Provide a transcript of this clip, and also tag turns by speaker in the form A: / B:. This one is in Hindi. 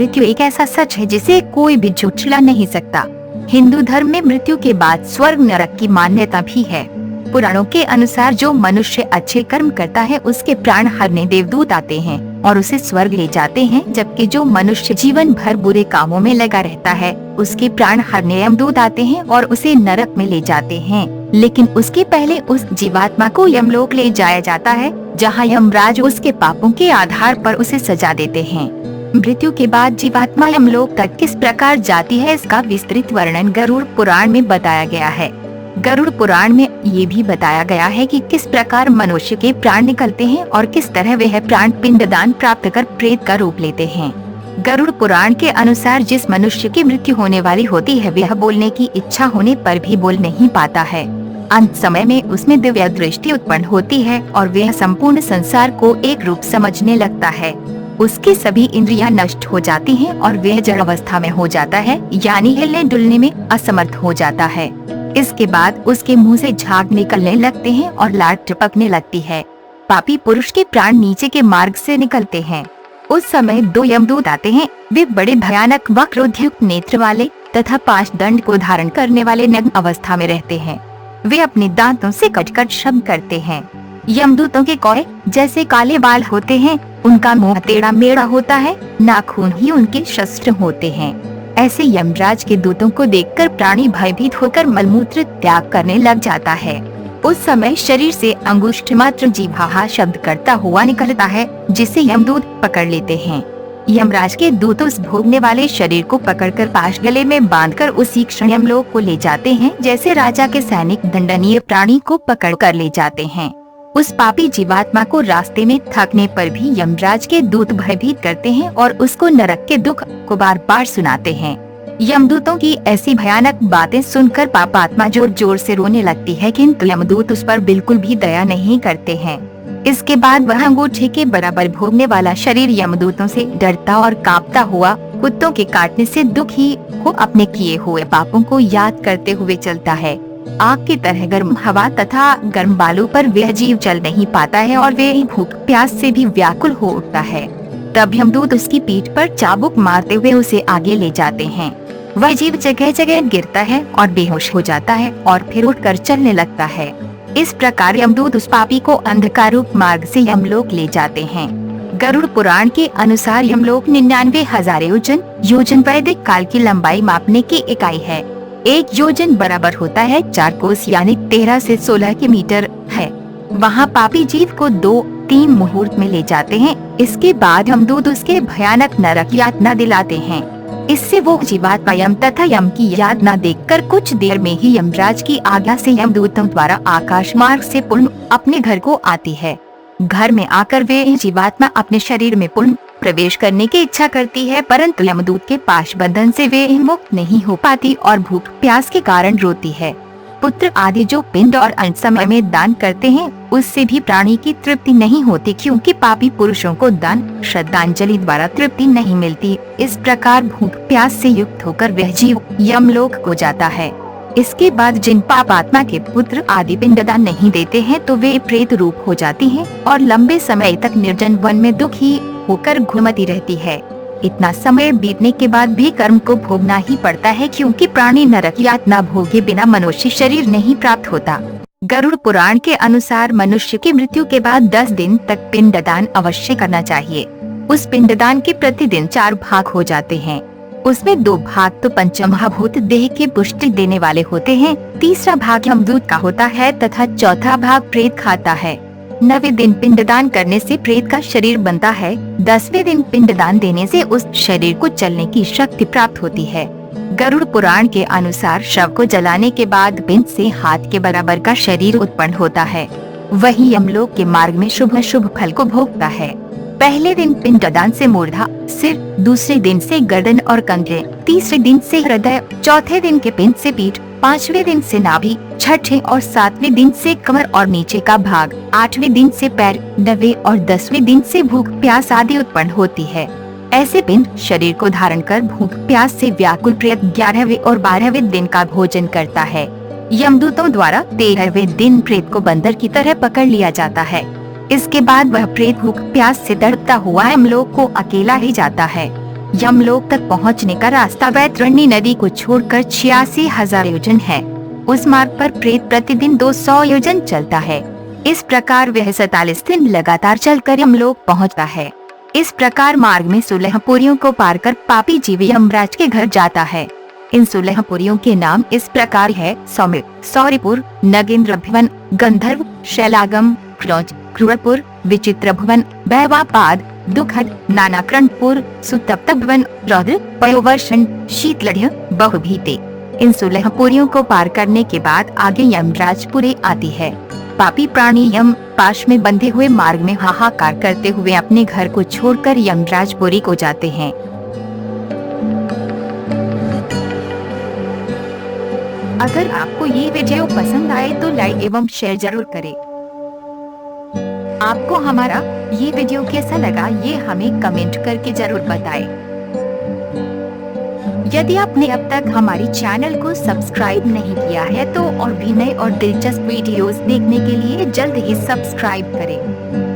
A: मृत्यु एक ऐसा सच है जिसे कोई भी झुठला नहीं सकता। हिंदू धर्म में मृत्यु के बाद स्वर्ग नरक की मान्यता भी है। पुराणों के अनुसार जो मनुष्य अच्छे कर्म करता है उसके प्राण हरने देवदूत आते हैं और उसे स्वर्ग ले जाते हैं, जबकि जो मनुष्य जीवन भर बुरे कामों में लगा रहता है उसके प्राण हरने यमदूत आते हैं और उसे नरक में ले जाते हैं। लेकिन उसके पहले उस जीवात्मा को यमलोक ले जाया जाता है, जहाँ यमराज उसके पापों के आधार पर उसे सजा देते हैं। मृत्यु के बाद जीवात्मा यमलोक तक किस प्रकार जाती है इसका विस्तृत वर्णन गरुड़ पुराण में बताया गया है। गरुड़ पुराण में ये भी बताया गया है कि किस प्रकार मनुष्य के प्राण निकलते हैं और किस तरह वह प्राण पिंडदान प्राप्त कर प्रेत का रूप लेते हैं। गरुड़ पुराण के अनुसार जिस मनुष्य की मृत्यु होने वाली होती है वह बोलने की इच्छा होने पर भी बोल नहीं पाता है। अंत समय में उसमें दिव्य दृष्टि उत्पन्न होती है और वह संपूर्ण संसार को एक रूप समझने लगता है। उसकी सभी इंद्रियां नष्ट हो जाती हैं और वह जड़ अवस्था में हो जाता है, यानी हिलने डुलने में असमर्थ हो जाता है। इसके बाद उसके मुंह से झाग निकलने लगते हैं और लाट टपकने लगती है। पापी पुरुष के प्राण नीचे के मार्ग से निकलते हैं। उस समय 2 यमदूत आते हैं। वे बड़े भयानक वक्रोद्युक्त नेत्र वाले तथा 5 दंड को धारण करने वाले नग्न अवस्था में रहते हैं। वे अपने दांतों से कट-कट शब्द करते हैं। यमदूतों के कौए जैसे काले बाल होते हैं, उनका मुंह टेढ़ा मेढ़ा होता है, नाखून ही उनके शस्त्र होते हैं। ऐसे यमराज के दूतों को देखकर प्राणी भयभीत होकर मलमूत्र त्याग करने लग जाता है। उस समय शरीर से अंगुष्ठ मात्र जीवा शब्द करता हुआ निकलता है, जिसे यमदूत पकड़ लेते हैं। यमराज के दूत उस भोगने वाले शरीर को पकड़कर पाश गले में बांधकर उसी क्षण यमलोक को ले जाते हैं, जैसे राजा के सैनिक दंडनीय प्राणी को पकड़ कर ले जाते हैं। उस पापी जीवात्मा को रास्ते में थकने पर भी यमराज के दूत भयभीत करते हैं और उसको नरक के दुख को बार बार सुनाते हैं। यमदूतों की ऐसी भयानक बातें सुनकर पापात्मा जोर जोर से रोने लगती है, किंतु यमदूत उस पर बिल्कुल भी दया नहीं करते हैं। इसके बाद वह अंगूठे के बराबर भोगने वाला शरीर यमदूतों से डरता और कांपता हुआ कुत्तों के काटने से दुखी हो अपने किए हुए पापों को याद करते हुए चलता है। आग की तरह गर्म हवा तथा गर्म बालू पर वह जीव चल नहीं पाता है और वह भूख प्यास से भी व्याकुल हो उठता है। तब यमदूत उसकी पीठ पर चाबुक मारते हुए उसे आगे ले जाते हैं। वह जीव जगह जगह गिरता है और बेहोश हो जाता है और फिर उठकर चलने लगता है। इस प्रकार यमदूत उस पापी को अंधकारूप मार्ग से यमलोक ले जाते हैं। गरुड़ पुराण के अनुसार यमलोक 99,000 योजन वैदिक काल की लंबाई मापने की इकाई है। 1 योजन बराबर होता है 4 कोस यानी 13 से 16 किलोमीटर है। वहाँ पापी जीव को 2-3 मुहूर्त में ले जाते हैं। इसके बाद यमदूत उसके भयानक नरक यातना दिलाते हैं। इससे वो जीवात्मा यम तथा यम की यातना देखकर कुछ देर में ही यमराज की आज्ञा से यमदूतों द्वारा आकाश मार्ग से पुनः अपने घर को आती है। घर में आकर वे जीवात्मा अपने शरीर में पुनः प्रवेश करने की इच्छा करती है, परंतु यमदूत के पाश बंधन से वे मुक्त नहीं हो पाती और भूख प्यास के कारण रोती है। पुत्र आदि जो पिंड और अंत समय में दान करते हैं उससे भी प्राणी की तृप्ति नहीं होती, क्योंकि पापी पुरुषों को दान श्रद्धांजलि द्वारा तृप्ति नहीं मिलती। इस प्रकार भूख प्यास से युक्त होकर वह जीव यमलोक को जाता है। इसके बाद जिन पापात्मा के पुत्र आदि पिंडदान नहीं देते हैं तो वे प्रेत रूप हो जाती हैं और लंबे समय तक निर्जन वन में दुखी होकर घूमती रहती है। इतना समय बीतने के बाद भी कर्म को भोगना ही पड़ता है, क्योंकि प्राणी नरक यातना भोगे बिना मनुष्य शरीर नहीं प्राप्त होता। गरुड़ पुराण के अनुसार मनुष्य की मृत्यु के बाद 10 दिन तक पिंडदान अवश्य करना चाहिए। उस पिंडदान के प्रतिदिन 4 भाग हो जाते हैं। उसमें 2 भाग तो पंचमहाभूत देह की पुष्टि देने वाले होते हैं, तीसरा भाग यमदूत का होता है तथा चौथा भाग प्रेत खाता है। 9वें दिन पिंडदान करने से प्रेत का शरीर बनता है। 10वें दिन पिंडदान देने से उस शरीर को चलने की शक्ति प्राप्त होती है। गरुड़ पुराण के अनुसार शव को जलाने के बाद पिंड से हाथ के बराबर का शरीर उत्पन्न होता है। वही यमलोक के मार्ग में शुभ शुभ फल को भोगता है। पहले दिन पिंडदान से मूर्धा सिर, दूसरे दिन से गर्दन और कंधे, तीसरे दिन से हृदय, चौथे दिन के पिंड से पीठ, 5वें दिन से नाभि, 6ठे और 7वें दिन से कमर और नीचे का भाग, 8वें दिन से पैर, 9वें और 10वें दिन से भूख प्यास आदि उत्पन्न होती है। ऐसे पिंड शरीर को धारण कर भूख प्यास से व्याकुल प्रेत 11वें और 12वें दिन का भोजन करता है। यमदूतों द्वारा 13वें दिन प्रेत को बंदर की तरह पकड़ लिया जाता है। इसके बाद वह प्रेत भूख प्यास से तड़पता हुआ यमलोक को अकेला ही जाता है। यमलोक तक पहुंचने का रास्ता वैतरणी नदी को छोड़कर 86,000 योजन है। उस मार्ग पर प्रेत प्रतिदिन 200 योजन चलता है। इस प्रकार वह 47 दिन लगातार चलकर यमलोक पहुंचता है। इस प्रकार मार्ग में 16 पुरियों को पार कर पापी जीव यमराज के घर जाता है। इन 16 पुरियों के नाम इस प्रकार है: सौम्य, सौरिपुर, नगेंद्र भवन, गंधर्व, शैलागम, क्रोज, क्रूरपुर, विचित्र भवन, वैवापाद, दुखद, नानाकरणपुर, सुतप्त भवन, रौद्र, पयोवर्षण, शीतलढ़, बहुभीते। इन 16 पुरियों को पार करने के बाद आगे यमराजपुरी आती है। पापी प्राणी यम पाश में बंधे हुए मार्ग में हाहाकार करते हुए अपने घर को छोड़कर यमराजपुरी को जाते हैं। अगर आपको ये वीडियो पसंद आए तो लाइक एवं शेयर जरूर करें। आपको हमारा ये वीडियो कैसा लगा ये हमें कमेंट करके जरूर बताएं। यदि आपने अब तक हमारी चैनल को सब्सक्राइब नहीं किया है तो और भी नए और दिलचस्प वीडियोस देखने के लिए जल्द ही सब्सक्राइब करें।